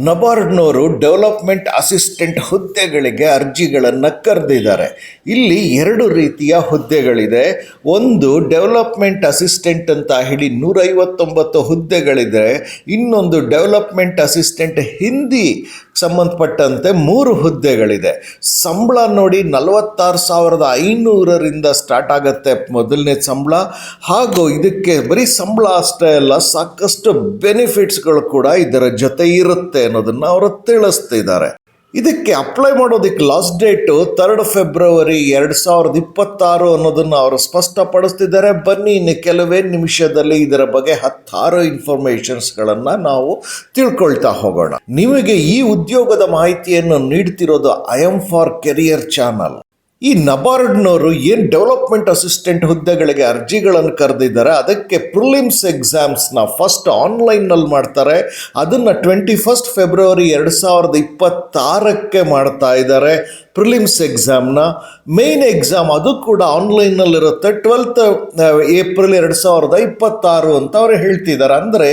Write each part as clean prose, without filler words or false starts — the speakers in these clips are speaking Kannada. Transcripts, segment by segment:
ನಬಾರ್ಡ್ನವರು ಡೆವಲಪ್ಮೆಂಟ್ ಅಸಿಸ್ಟೆಂಟ್ ಹುದ್ದೆಗಳಿಗೆ ಅರ್ಜಿಗಳನ್ನು ಕರೆದಿದ್ದಾರೆ. ಇಲ್ಲಿ ಎರಡು ರೀತಿಯ ಹುದ್ದೆಗಳಿದೆ. ಒಂದು ಡೆವಲಪ್ಮೆಂಟ್ ಅಸಿಸ್ಟೆಂಟ್ ಅಂತ ಹೇಳಿ 159 ಹುದ್ದೆಗಳಿದೆ. ಇನ್ನೊಂದು ಡೆವಲಪ್ಮೆಂಟ್ ಅಸಿಸ್ಟೆಂಟ್ ಹಿಂದಿ ಸಂಬಂಧಪಟ್ಟಂತೆ 3 ಹುದ್ದೆಗಳಿದೆ. ಸಂಬಳ ನೋಡಿ 46,500ರಿಂದ ಸ್ಟಾರ್ಟ್ ಆಗುತ್ತೆ ಮೊದಲನೇ ಸಂಬಳ. ಹಾಗೂ ಇದಕ್ಕೆ ಬರೀ ಸಂಬಳ ಅಷ್ಟೇ ಅಲ್ಲ, ಸಾಕಷ್ಟು ಬೆನಿಫಿಟ್ಸ್ಗಳು ಕೂಡ ಇದರ ಜೊತೆ ಇರುತ್ತೆ ಅನ್ನೋದನ್ನು ಅವರು ತಿಳಿಸ್ತಿದ್ದಾರೆ. ಇದಕ್ಕೆ ಅಪ್ಲೈ ಮಾಡೋದಕ್ಕೆ ಲಾಸ್ಟ್ ಡೇಟು 3 ಫೆಬ್ರವರಿ 2026 ಅನ್ನೋದನ್ನು ಅವರು ಸ್ಪಷ್ಟಪಡಿಸ್ತಿದ್ದಾರೆ. ಬನ್ನಿ ಇನ್ನು ಕೆಲವೇ ನಿಮಿಷದಲ್ಲಿ ಇದರ ಬಗ್ಗೆ 16 ಇನ್ಫಾರ್ಮೇಷನ್ಸ್ಗಳನ್ನು ನಾವು ತಿಳ್ಕೊಳ್ತಾ ಹೋಗೋಣ. ನಿಮಗೆ ಈ ಉದ್ಯೋಗದ ಮಾಹಿತಿಯನ್ನು ನೀಡ್ತಿರೋದು ಐಎಮ್ ಫಾರ್ ಕೆರಿಯರ್ ಚಾನಲ್. ಈ ನಬಾರ್ಡ್ನವರು ಏನು ಡೆವಲಪ್ಮೆಂಟ್ ಅಸಿಸ್ಟೆಂಟ್ ಹುದ್ದೆಗಳಿಗೆ ಅರ್ಜಿಗಳನ್ನು ಕರೆದಿದ್ದಾರೆ, ಅದಕ್ಕೆ ಪ್ರಿಲಿಮ್ಸ್ ಎಕ್ಸಾಮ್ಸ್ನ ಫಸ್ಟ್ ಆನ್ಲೈನ್ನಲ್ಲಿ ಮಾಡ್ತಾರೆ. ಅದನ್ನು 21 ಫೆಬ್ರವರಿ 2026 ಮಾಡ್ತಾ ಇದ್ದಾರೆ. ಪ್ರಿಲಿಮ್ಸ್ ಎಕ್ಸಾಮ್ನ ಮೇನ್ ಎಕ್ಸಾಮ್ ಅದು ಕೂಡ ಆನ್ಲೈನಲ್ಲಿರುತ್ತೆ. 12 ಏಪ್ರಿಲ್ 2026 ಅಂತ ಅವರು ಹೇಳ್ತಿದ್ದಾರೆ. ಅಂದರೆ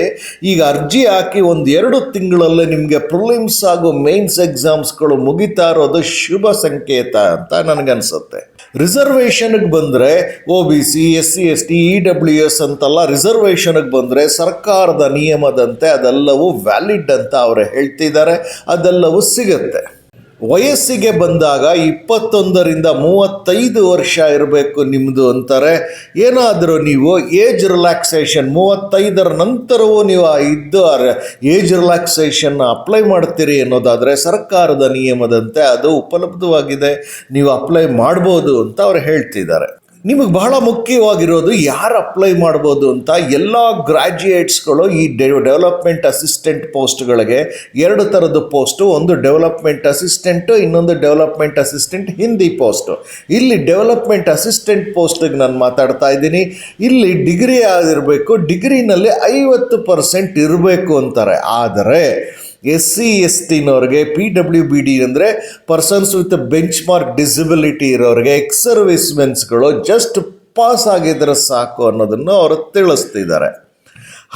ಈಗ ಅರ್ಜಿ ಹಾಕಿ 1-2 ತಿಂಗಳಲ್ಲೇ ನಿಮಗೆ ಪ್ರಿಲಿಮ್ಸ್ ಹಾಗೂ ಮೇನ್ಸ್ ಎಕ್ಸಾಮ್ಸ್ಗಳು ಮುಗಿತಾ ಇರೋದು ಶುಭ ಸಂಕೇತ ಅಂತ ನನಗನ್ಸುತ್ತೆ. ರಿಸರ್ವೇಷನ್ಗೆ ಬಂದರೆ OBC, SC, ST, EWS ಅಂತೆಲ್ಲ ರಿಸರ್ವೇಷನ್ಗೆ ಬಂದರೆ ಸರ್ಕಾರದ ನಿಯಮದಂತೆ ಅದೆಲ್ಲವೂ ವ್ಯಾಲಿಡ್ ಅಂತ ಅವರು ಹೇಳ್ತಿದ್ದಾರೆ. ಅದೆಲ್ಲವೂ ಸಿಗುತ್ತೆ. ವಯಸ್ಸಿಗೆ ಬಂದಾಗ 21ರಿಂದ 35 ವರ್ಷ ಇರಬೇಕು ನಿಮ್ಮದು ಅಂತಾರೆ. ಏನಾದರೂ ನೀವು ಏಜ್ ರಿಲ್ಯಾಕ್ಸೇಷನ್ 35ರ ನಂತರವೂ ನೀವು ಏಜ್ ರಿಲ್ಯಾಕ್ಸೇಷನ್ನ ಅಪ್ಲೈ ಮಾಡ್ತೀರಿ ಅನ್ನೋದಾದರೆ ಸರ್ಕಾರದ ನಿಯಮದಂತೆ ಅದು ಉಪಲಬ್ಧವಾಗಿದೆ, ನೀವು ಅಪ್ಲೈ ಮಾಡ್ಬೋದು ಅಂತ ಅವ್ರು ಹೇಳ್ತಿದ್ದಾರೆ. ನಿಮಗೆ ಬಹಳ ಮುಖ್ಯವಾಗಿರೋದು ಯಾರು ಅಪ್ಲೈ ಮಾಡ್ಬೋದು ಅಂತ. ಎಲ್ಲ ಗ್ರ್ಯಾಜುಯೇಟ್ಸ್ಗಳು ಈ ಡೆವಲಪ್ಮೆಂಟ್ ಅಸಿಸ್ಟೆಂಟ್ ಪೋಸ್ಟ್ಗಳಿಗೆ 2 ಥರದ ಪೋಸ್ಟು, ಒಂದು ಡೆವಲಪ್ಮೆಂಟ್ ಅಸಿಸ್ಟೆಂಟು, ಇನ್ನೊಂದು ಡೆವಲಪ್ಮೆಂಟ್ ಅಸಿಸ್ಟೆಂಟ್ ಹಿಂದಿ ಪೋಸ್ಟು. ಇಲ್ಲಿ ಡೆವಲಪ್ಮೆಂಟ್ ಅಸಿಸ್ಟೆಂಟ್ ಪೋಸ್ಟಿಗೆ ನಾನು ಮಾತಾಡ್ತಾ ಇದ್ದೀನಿ. ಇಲ್ಲಿ ಡಿಗ್ರಿ ಆಗಿರಬೇಕು, ಡಿಗ್ರಿನಲ್ಲಿ 50% ಇರಬೇಕು ಅಂತಾರೆ. ಆದರೆ SC, STನವ್ರಿಗೆ PWBD ಅಂದರೆ persons with bench mark disability ಇರೋರಿಗೆ, ಎಕ್ಸ್ ಸರ್ವಿಸ್ಮೆನ್ಸ್ಗಳು ಜಸ್ಟ್ ಪಾಸ್ ಆಗಿದ್ರೆ ಸಾಕು ಅನ್ನೋದನ್ನು ಅವರು ತಿಳಿಸ್ತಿದ್ದಾರೆ.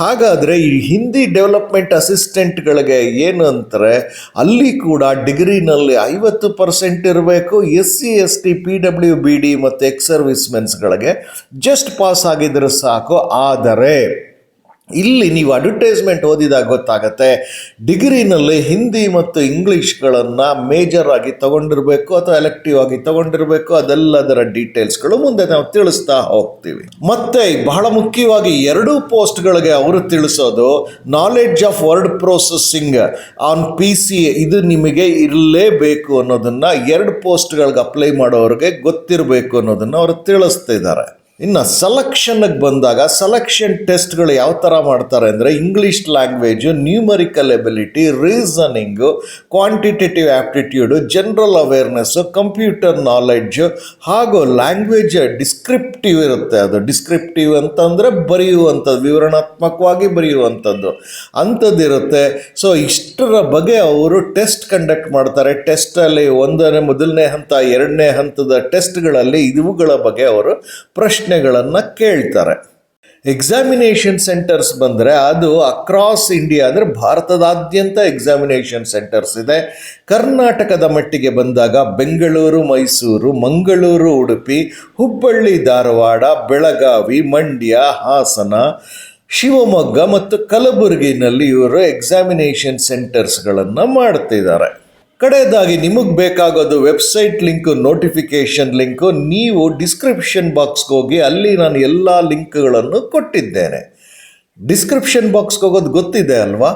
ಹಾಗಾದರೆ ಈ ಹಿಂದಿ ಡೆವಲಪ್ಮೆಂಟ್ ಅಸಿಸ್ಟೆಂಟ್ಗಳಿಗೆ ಏನು ಅಂತಾರೆ, ಅಲ್ಲಿ ಕೂಡ ಡಿಗ್ರಿನಲ್ಲಿ 50% ಇರಬೇಕು. SC, ST, PWBD ಮತ್ತು ಎಕ್ಸ್ ಸರ್ವಿಸ್ಮೆನ್ಸ್ಗಳಿಗೆ ಜಸ್ಟ್ ಪಾಸ್ ಆಗಿದ್ರೆ ಸಾಕು. ಆದರೆ ಇಲ್ಲಿ ನೀವು ಅಡ್ವರ್ಟೈಸ್ಮೆಂಟ್ ಓದಿದಾಗ ಗೊತ್ತಾಗುತ್ತೆ, ಡಿಗ್ರಿನಲ್ಲಿ ಹಿಂದಿ ಮತ್ತು ಇಂಗ್ಲೀಷ್ಗಳನ್ನು ಮೇಜರ್ ಆಗಿ ತಗೊಂಡಿರಬೇಕು ಅಥವಾ ಎಲೆಕ್ಟಿವ್ ಆಗಿ ತಗೊಂಡಿರಬೇಕು. ಅದೆಲ್ಲದರ ಡೀಟೇಲ್ಸ್ಗಳು ಮುಂದೆ ನಾವು ತಿಳಿಸ್ತಾ ಹೋಗ್ತೀವಿ. ಮತ್ತೆ ಬಹಳ ಮುಖ್ಯವಾಗಿ 2 ಪೋಸ್ಟ್ಗಳಿಗೆ ಅವರು ತಿಳಿಸೋದು knowledge of word processing on PC, ಇದು ನಿಮಗೆ ಇರಲೇಬೇಕು ಅನ್ನೋದನ್ನು 2 ಪೋಸ್ಟ್ಗಳಿಗೆ ಅಪ್ಲೈ ಮಾಡೋರಿಗೆ ಗೊತ್ತಿರಬೇಕು ಅನ್ನೋದನ್ನು ಅವರು ತಿಳಿಸ್ತಿದ್ದಾರೆ. ಇನ್ನು ಸೆಲೆಕ್ಷನ್ಗೆ ಬಂದಾಗ ಸೆಲೆಕ್ಷನ್ ಟೆಸ್ಟ್ಗಳು ಯಾವ ಥರ ಮಾಡ್ತಾರೆ ಅಂದರೆ English language, numerical ability, reasoning, quantitative aptitude, general awareness, computer knowledge ಹಾಗೂ ಲ್ಯಾಂಗ್ವೇಜ್ ಡಿಸ್ಕ್ರಿಪ್ಟಿವ್ ಇರುತ್ತೆ. ಅದು ಡಿಸ್ಕ್ರಿಪ್ಟಿವ್ ಅಂತಂದರೆ ಬರೆಯುವಂಥದ್ದು, ವಿವರಣಾತ್ಮಕವಾಗಿ ಬರೆಯುವಂಥದ್ದು ಅಂಥದ್ದಿರುತ್ತೆ. ಸೊ ಇಷ್ಟರ ಬಗ್ಗೆ ಅವರು ಟೆಸ್ಟ್ ಕಂಡಕ್ಟ್ ಮಾಡ್ತಾರೆ. ಟೆಸ್ಟಲ್ಲಿ ಮೊದಲನೇ ಹಂತ, 2ನೇ ಹಂತದ ಟೆಸ್ಟ್ಗಳಲ್ಲಿ ಇವುಗಳ ಬಗ್ಗೆ ಅವರು ಪ್ರಶ್ನೆಗಳನ್ನು ಕೇಳ್ತಾರೆ. ಎಕ್ಸಾಮಿನೇಷನ್ ಸೆಂಟರ್ಸ್ ಬಂದರೆ ಅದು ಅಕ್ರಾಸ್ ಇಂಡಿಯಾ, ಅಂದರೆ ಭಾರತದಾದ್ಯಂತ ಎಕ್ಸಾಮಿನೇಷನ್ ಸೆಂಟರ್ಸ್ ಇದೆ. ಕರ್ನಾಟಕದ ಮಟ್ಟಿಗೆ ಬಂದಾಗ ಬೆಂಗಳೂರು, ಮೈಸೂರು, ಮಂಗಳೂರು, ಉಡುಪಿ, ಹುಬ್ಬಳ್ಳಿ, ಧಾರವಾಡ, ಬೆಳಗಾವಿ, ಮಂಡ್ಯ, ಹಾಸನ, ಶಿವಮೊಗ್ಗ ಮತ್ತು ಕಲಬುರಗಿನಲ್ಲಿ ಇವರು ಎಕ್ಸಾಮಿನೇಷನ್ ಸೆಂಟರ್ಸ್ಗಳನ್ನು ಮಾಡ್ತಿದ್ದಾರೆ. ಕಡೆಯದಾಗಿ ನಿಮಗೆ ಬೇಕಾಗೋದು ವೆಬ್ಸೈಟ್ ಲಿಂಕು, ನೋಟಿಫಿಕೇಷನ್ ಲಿಂಕು. ನೀವು ಡಿಸ್ಕ್ರಿಪ್ಷನ್ ಬಾಕ್ಸ್ಗೆ ಹೋಗಿ, ಅಲ್ಲಿ ನಾನು ಎಲ್ಲ ಲಿಂಕ್ಗಳನ್ನು ಕೊಟ್ಟಿದ್ದೇನೆ. ಡಿಸ್ಕ್ರಿಪ್ಷನ್ ಬಾಕ್ಸ್ಗೆ ಹೋಗೋದು ಗೊತ್ತಿದೆ ಅಲ್ವಾ?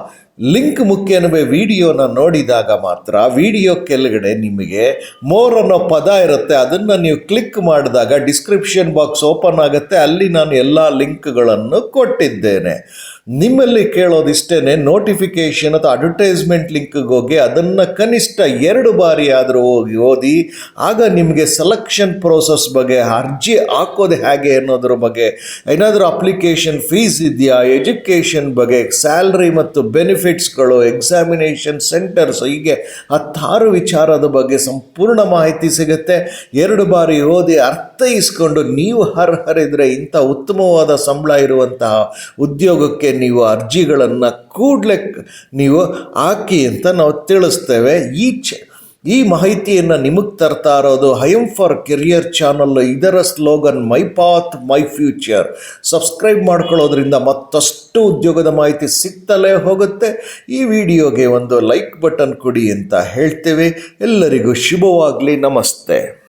ಲಿಂಕ್ ಮುಖ್ಯನವೇ. ವಿಡಿಯೋನ ನೋಡಿದಾಗ ಮಾತ್ರ ವಿಡಿಯೋ ಕೆಳಗಡೆ ನಿಮಗೆ ಮೋರ್ ಅನ್ನೋ ಪದ ಇರುತ್ತೆ. ಅದನ್ನು ನೀವು ಕ್ಲಿಕ್ ಮಾಡಿದಾಗ ಡಿಸ್ಕ್ರಿಪ್ಷನ್ ಬಾಕ್ಸ್ ಓಪನ್ ಆಗುತ್ತೆ. ಅಲ್ಲಿ ನಾನು ಎಲ್ಲ ಲಿಂಕ್ಗಳನ್ನು ಕೊಟ್ಟಿದ್ದೇನೆ. ನಿಮ್ಮಲ್ಲಿ ಕೇಳೋದಿಷ್ಟೇ, ನೋಟಿಫಿಕೇಷನ್ ಅಥವಾ ಅಡ್ವರ್ಟೈಸ್ಮೆಂಟ್ ಲಿಂಕ್ಗೆ ಹೋಗಿ ಅದನ್ನು ಕನಿಷ್ಠ 2 ಬಾರಿ ಆದರೂ ಹೋಗಿ ಓದಿ. ಆಗ ನಿಮಗೆ ಸೆಲೆಕ್ಷನ್ ಪ್ರೋಸೆಸ್ ಬಗ್ಗೆ, ಅರ್ಜಿ ಹಾಕೋದು ಹೇಗೆ ಅನ್ನೋದ್ರ ಬಗ್ಗೆ, ಏನಾದರೂ ಅಪ್ಲಿಕೇಶನ್ ಫೀಸ್ ಇದೆಯಾ, ಎಜುಕೇಷನ್ ಬಗ್ಗೆ, ಸ್ಯಾಲ್ರಿ ಮತ್ತು ಬೆನಿಫಿಟ್ಸ್ಗಳು, ಎಕ್ಸಾಮಿನೇಷನ್ ಸೆಂಟರ್ಸ್, ಹೀಗೆ 16 ವಿಚಾರದ ಬಗ್ಗೆ ಸಂಪೂರ್ಣ ಮಾಹಿತಿ ಸಿಗುತ್ತೆ. 2 ಬಾರಿ ಓದಿ ಅರ್ಥೈಸ್ಕೊಂಡು ನೀವು ಅರ್ಹರಿದ್ದರೆ ಇಂಥ ಉತ್ತಮವಾದ ಸಂಬಳ ಇರುವಂತಹ ಉದ್ಯೋಗಕ್ಕೆ ನೀವು ಅರ್ಜಿಗಳನ್ನು ಕೂಡಲೇ ನೀವು ಹಾಕಿ ಅಂತ ನಾವು ತಿಳಿಸ್ತೇವೆ. ಈ ಮಾಹಿತಿಯನ್ನು ನಿಮಗೆ ತರ್ತಾ ಇರೋದು ಐಎಮ್ ಫಾರ್ ಕೆರಿಯರ್ ಚಾನಲ್. ಇದರ slogan my path my future. Subscribe ಮಾಡ್ಕೊಳ್ಳೋದ್ರಿಂದ ಮತ್ತಷ್ಟು ಉದ್ಯೋಗದ ಮಾಹಿತಿ ಸಿಗ್ತಲೇ ಹೋಗುತ್ತೆ. ಈ ವಿಡಿಯೋಗೆ ಒಂದು ಲೈಕ್ ಬಟನ್ ಕೊಡಿ ಅಂತ ಹೇಳ್ತೇವೆ. ಎಲ್ಲರಿಗೂ ಶುಭವಾಗಲಿ. ನಮಸ್ತೆ.